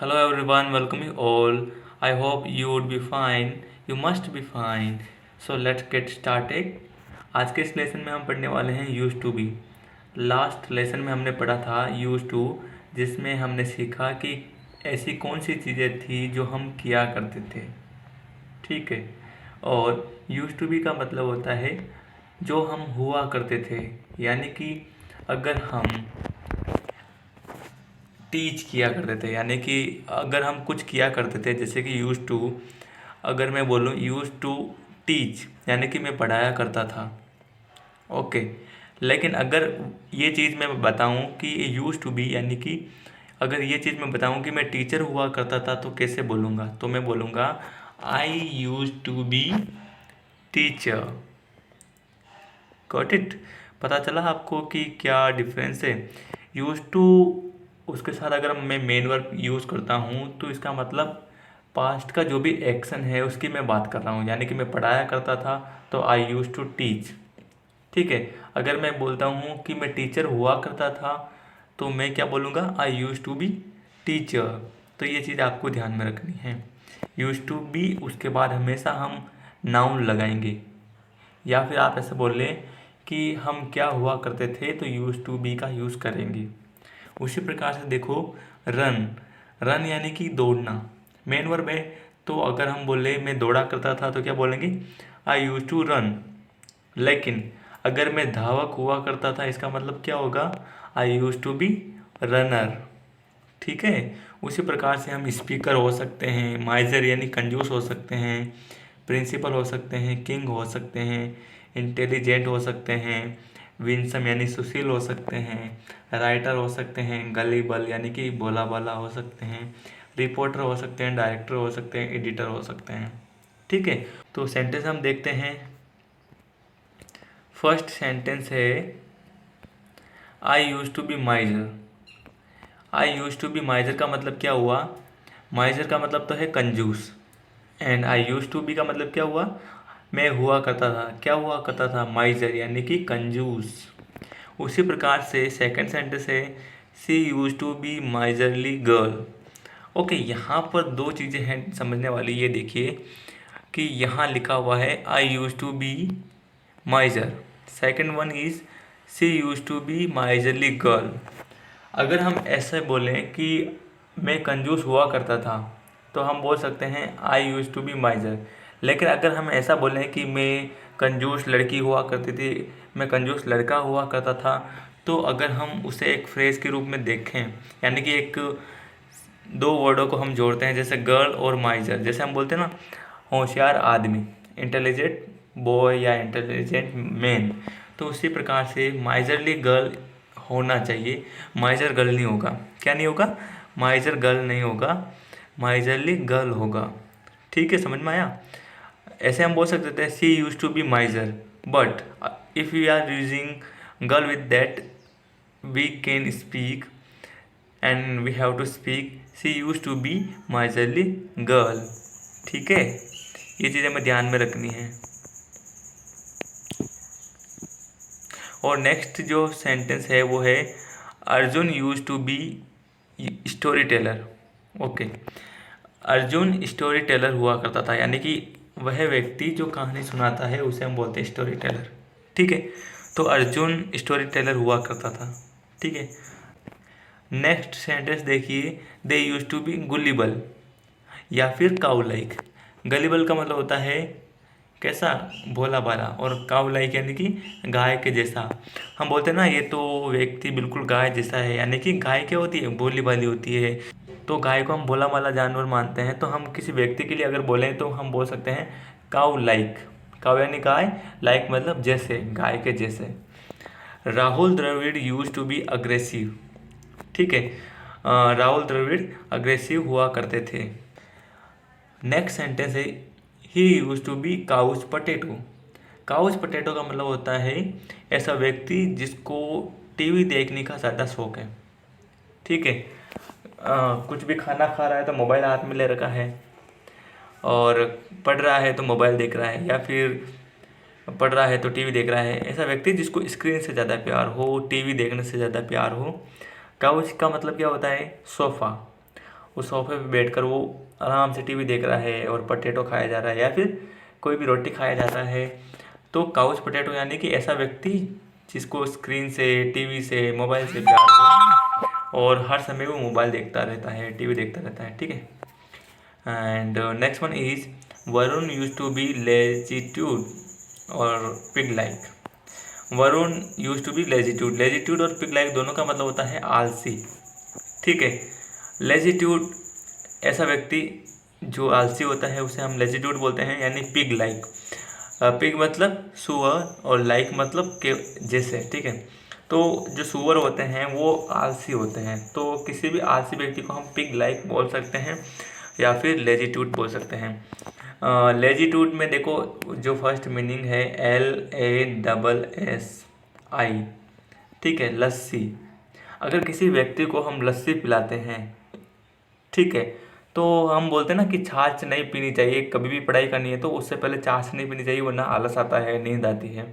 Hello everyone, welcome you all. I hope you would be fine. You must be fine. So let's get started. आज के इस lesson में हम पढ़ने वाले हैं use to be. Last lesson में हमने पढ़ा था यूज टू, जिसमें हमने सीखा कि ऐसी कौन सी चीज़ें थी जो हम किया करते थे। ठीक है। और यूज टू बी का मतलब होता है जो हम हुआ करते थे, यानी कि अगर हम टीच किया करते थे, यानी कि अगर हम कुछ किया करते थे, जैसे कि यूज़ टू, अगर मैं बोलूँ यूज़ टू टीच यानी कि मैं पढ़ाया करता था। ओके। लेकिन अगर ये चीज़ मैं बताऊँ कि यूज़ टू बी, यानी कि अगर ये चीज़ मैं बताऊँ कि मैं टीचर हुआ करता था, तो कैसे बोलूँगा? तो मैं बोलूँगा I use to be teacher. Got it? पता चला आपको कि क्या डिफरेंस है? यूज़ टू, उसके साथ अगर मैं मेन वर्ब यूज़ करता हूँ तो इसका मतलब पास्ट का जो भी एक्शन है उसकी मैं बात कर रहा हूँ, यानी कि मैं पढ़ाया करता था तो आई यूज़ टू टीच। ठीक है। अगर मैं बोलता हूँ कि मैं टीचर हुआ करता था तो मैं क्या बोलूँगा? I use to be teacher. तो ये चीज़ आपको ध्यान में रखनी है। यूज़ टू बी उसके बाद हमेशा हम नाउन लगाएंगे, या फिर आप ऐसे बोल लें कि हम क्या हुआ करते थे तो यूज़ टू बी का यूज़ करेंगे। उसी प्रकार से देखो, रन, रन यानी कि दौड़ना मेन वर्ब है। तो अगर हम बोले मैं दौड़ा करता था तो क्या बोलेंगे? आई यूज टू रन। लेकिन अगर मैं धावक हुआ करता था, इसका मतलब क्या होगा? आई यूज टू बी रनर। ठीक है। उसी प्रकार से हम स्पीकर हो सकते हैं, माइजर यानी कंजूस हो सकते हैं, प्रिंसिपल हो सकते हैं, किंग हो सकते हैं, इंटेलिजेंट हो सकते हैं, विंसम यानी सुशील हो सकते हैं, राइटर हो सकते हैं, गलीबल यानी कि बोला बाला हो सकते हैं, रिपोर्टर हो सकते हैं, डायरेक्टर हो सकते हैं, एडिटर हो सकते हैं। ठीक है। तो सेंटेंस हम देखते हैं। फर्स्ट सेंटेंस है I use to be miser. I use to be miser का मतलब क्या हुआ? माइजर का मतलब तो है कंजूस, and I use to be का मतलब क्या हुआ? मैं हुआ करता था। क्या हुआ करता था? माइजर यानी कि कंजूस। उसी प्रकार से सेकंड सेंटेंस है she use to be miserly girl. Okay, यहाँ पर दो चीज़ें हैं समझने वाली। ये देखिए कि यहाँ लिखा हुआ है I use to be miser, second one is she use to be miserly girl. अगर हम ऐसे बोलें कि मैं कंजूस हुआ करता था तो हम बोल सकते हैं आई यूज टू बी माइजर। लेकिन अगर हम ऐसा बोलें कि मैं कंजूस लड़की हुआ करती थी, मैं कंजूस लड़का हुआ करता था, तो अगर हम उसे एक फ्रेज के रूप में देखें, यानी कि एक दो वर्डों को हम जोड़ते हैं, जैसे गर्ल और माइजर। जैसे हम बोलते हैं ना, होशियार आदमी, इंटेलिजेंट बॉय या इंटेलिजेंट मैन, तो उसी प्रकार से माइजरली गर्ल होना चाहिए, माइजर गर्ल नहीं होगा। क्या नहीं होगा? माइजर गर्ल नहीं होगा, माइजरली गर्ल होगा। ठीक है, समझ में आया? ऐसे हम बोल सकते थे she use to be miser, but if you are using girl with that we can speak and we have to speak she use to be miserly girl. ठीक है, ये चीज़ें हमें ध्यान में रखनी है। और नेक्स्ट जो सेंटेंस है वो है Arjun use to be story teller. Okay, Arjun story teller हुआ करता था, यानी कि वह व्यक्ति जो कहानी सुनाता है उसे हम बोलते हैं स्टोरी टेलर। ठीक है। तो अर्जुन स्टोरी टेलर हुआ करता था। ठीक है। नेक्स्ट सेंटेंस देखिए, दे यूज टू बी गुलिबल या फिर काउ लाइक। गलीबल का मतलब होता है कैसा? भोला भाला। और काउ लाइक यानी कि गाय के जैसा। हम बोलते हैं ना ये तो व्यक्ति बिल्कुल गाय जैसा है, यानी कि गाय क्या होती है? भोली भाली होती है। तो गाय को हम भोला भाला जानवर मानते हैं, तो हम किसी व्यक्ति के लिए अगर बोलें तो हम बोल सकते हैं काउ लाइक। काउ यानी गाय, लाइक मतलब जैसे, गाय के जैसे। Rahul Dravid use to be aggressive. ठीक है। राहुल द्रविड़ अग्रेसिव हुआ करते थे। नेक्स्ट सेंटेंस है he use to be couch potato. Couch potato का मतलब होता है ऐसा व्यक्ति जिसको टीवी देखने का ज़्यादा शौक है। ठीक है। कुछ भी खाना खा रहा है तो मोबाइल हाथ में ले रखा है, और पढ़ रहा है तो मोबाइल देख रहा है, या फिर पढ़ रहा है तो टीवी देख रहा है। ऐसा व्यक्ति जिसको स्क्रीन से ज़्यादा प्यार हो, टीवी देखने से ज़्यादा प्यार हो। काउच का मतलब क्या होता है? सोफ़ा। उस सोफे पे बैठकर वो आराम से टीवी देख रहा है और पोटैटो खाया जा रहा है या फिर कोई भी रोटी खाया जाता है, तो काउच पोटैटो यानी कि ऐसा व्यक्ति जिसको स्क्रीन से, टीवी से, मोबाइल से प्यार हो और हर समय वो मोबाइल देखता रहता है, टीवी देखता रहता है, ठीक है। And next one is Varun use to be lassitude or pig like. Varun use to be lassitude, lassitude or pig like दोनों का मतलब होता है आलसी, ठीक है। लेजिट्यूड ऐसा व्यक्ति जो आलसी होता है उसे हम लेजिट्यूड बोलते हैं, यानी पिग लाइक। पिग मतलब सुअर और लाइक मतलब के जैसे, ठीक है। तो जो सुअर होते हैं वो आलसी होते हैं, तो किसी भी आलसी व्यक्ति को हम पिग लाइक बोल सकते हैं या फिर लेजिट्यूड बोल सकते हैं। लेजिट्यूड में देखो जो फर्स्ट मीनिंग है LASSI, ठीक है, लस्सी। अगर किसी व्यक्ति को हम लस्सी पिलाते हैं, ठीक है, तो हम बोलते हैं ना कि छाछ नहीं पीनी चाहिए, कभी भी पढ़ाई करनी है तो उससे पहले छाछ नहीं पीनी चाहिए वरना आलस आता है, नींद आती है।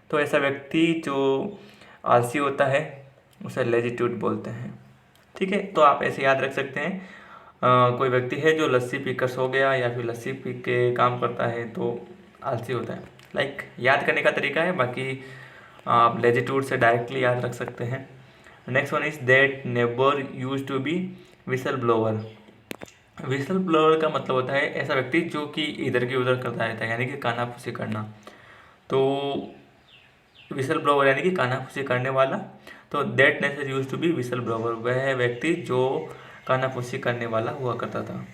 तो ऐसा व्यक्ति जो आलसी होता है उसे लेजिट्यूड बोलते हैं, ठीक है। तो आप ऐसे याद रख सकते हैं, कोई व्यक्ति है जो लस्सी पीकर सो गया या फिर लस्सी पी के काम करता है तो आलसी होता है। लाइक याद करने का तरीका है, बाकी आप लेजिट्यूड से डायरेक्टली याद रख सकते हैं। Next one is that neighbour use to be whistle blower. Whistle blower का मतलब होता है ऐसा व्यक्ति जो कि इधर की उधर करता रहता है, यानी कि कानाफूसी करना। तो विसल ब्लोअर यानी कि कानाफूसी करने वाला। तो that nature use to be whistle blower, वह व्यक्ति जो कानाफूसी करने वाला हुआ करता था,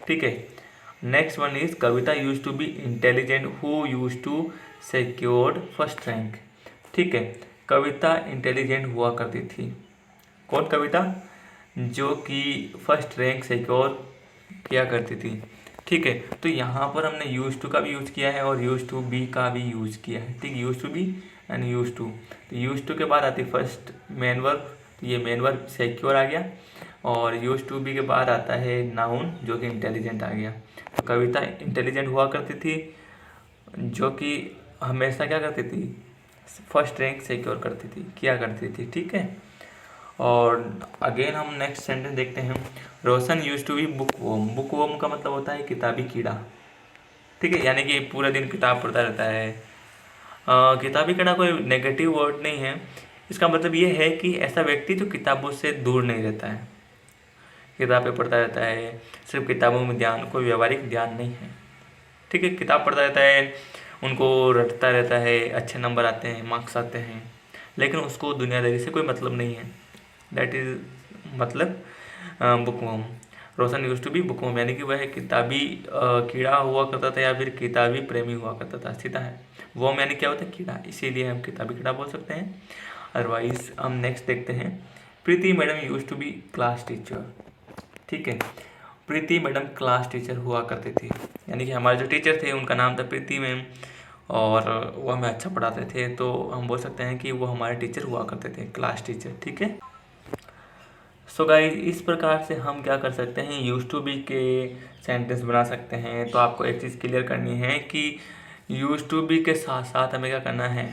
ठीक है। Next one is Kavita use to be intelligent who use to secured first rank, ठीक है। कविता इंटेलिजेंट हुआ करती थी। कौन कविता? जो कि फर्स्ट रैंक सिक्योर किया करती थी, ठीक है। तो यहाँ पर हमने यूज टू का भी यूज़ किया है और यूज टू बी का भी यूज़ किया है, ठीक। Use to be and use to. तो यूज टू के बाद आती फर्स्ट मेन वर्ब, तो ये मेन वर्ब सिक्योर आ गया, और यूज टू बी के बाद आता है नाउन जो कि इंटेलिजेंट आ गया। तो कविता इंटेलिजेंट हुआ करती थी, जो कि हमेशा क्या करती थी, फर्स्ट रैंक सिक्योर करती थी, किया करती थी, ठीक है। और अगेन हम नेक्स्ट सेंटेंस देखते हैं। Roshan use to be bookworm. Bookworm का मतलब होता है किताबी कीड़ा, ठीक है, यानी कि पूरा दिन किताब पढ़ता रहता है। किताबी कीड़ा कोई नेगेटिव वर्ड नहीं है, इसका मतलब ये है कि ऐसा व्यक्ति जो किताबों से दूर नहीं रहता है, किताबें पढ़ता रहता है, सिर्फ किताबों में ध्यान, कोई व्यवहारिक ध्यान नहीं है, ठीक है। किताब पढ़ता रहता है, उनको रटता रहता है, अच्छे नंबर आते हैं, मार्क्स आते हैं, लेकिन उसको दुनियादारी से कोई मतलब नहीं है। दैट इज मतलब bookworm. Roshan use to be bookworm, यानी कि वह किताबी कीड़ा हुआ करता था या फिर किताबी प्रेमी हुआ करता था, सीधा है। वर्म यानी क्या होता है, कीड़ा, इसीलिए हम किताबी कीड़ा बोल सकते हैं। अदरवाइज हम नेक्स्ट देखते हैं। Preeti madam use to be class teacher, ठीक है। प्रीति मैडम क्लास टीचर हुआ करती थी, यानी कि हमारे जो टीचर थे उनका नाम था प्रीति मैम, और वो हमें अच्छा पढ़ाते थे, तो हम बोल सकते हैं कि वो हमारे टीचर हुआ करते थे, क्लास टीचर, ठीक है। सो गाइस, इस प्रकार से हम क्या कर सकते हैं, यूज टू बी के सेंटेंस बना सकते हैं। तो आपको एक चीज़ क्लियर करनी है कि यूज टू बी के साथ साथ हमें क्या करना है,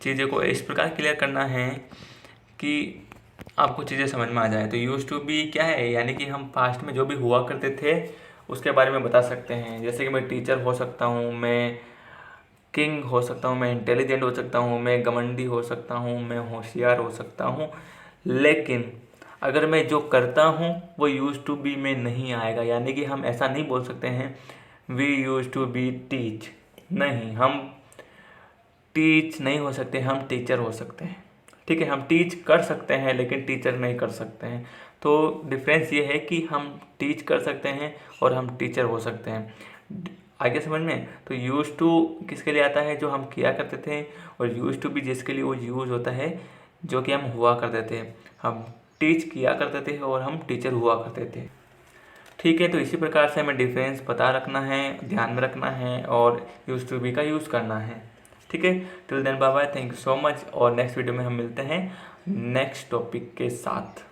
चीज़ों को इस प्रकार क्लियर करना है कि आपको चीज़ें समझ में आ जाए। तो यूज टू बी क्या है, यानी कि हम पास्ट में जो भी हुआ करते थे उसके बारे में बता सकते हैं। जैसे कि मैं टीचर हो सकता हूँ, मैं किंग हो सकता हूँ, मैं इंटेलिजेंट हो सकता हूँ, मैं घमंडी हो सकता हूँ, मैं होशियार हो सकता हूँ। लेकिन अगर मैं जो करता हूँ वो यूज टू बी में नहीं आएगा, यानी कि हम ऐसा नहीं बोल सकते हैं we use to be teach. नहीं, हम टीच नहीं हो सकते, हम टीचर हो सकते हैं, ठीक है। हम टीच कर सकते हैं लेकिन टीचर नहीं कर सकते हैं। तो डिफरेंस ये है कि हम टीच कर सकते हैं और हम टीचर हो सकते हैं। आगे समझ में? तो यूज टू किसके लिए आता है, जो हम किया करते थे, और यूज टू बी जिसके लिए वो यूज होता है, जो कि हम हुआ करते थे। हम टीच किया करते थे और हम टीचर हुआ करते थे, ठीक है। तो इसी प्रकार से हमें डिफरेंस पता रखना है, ध्यान में रखना है और यूज टू बी का यूज़ करना है, ठीक है। Till then bye bye, thank you so much, और नेक्स्ट वीडियो में हम मिलते हैं नेक्स्ट टॉपिक के साथ।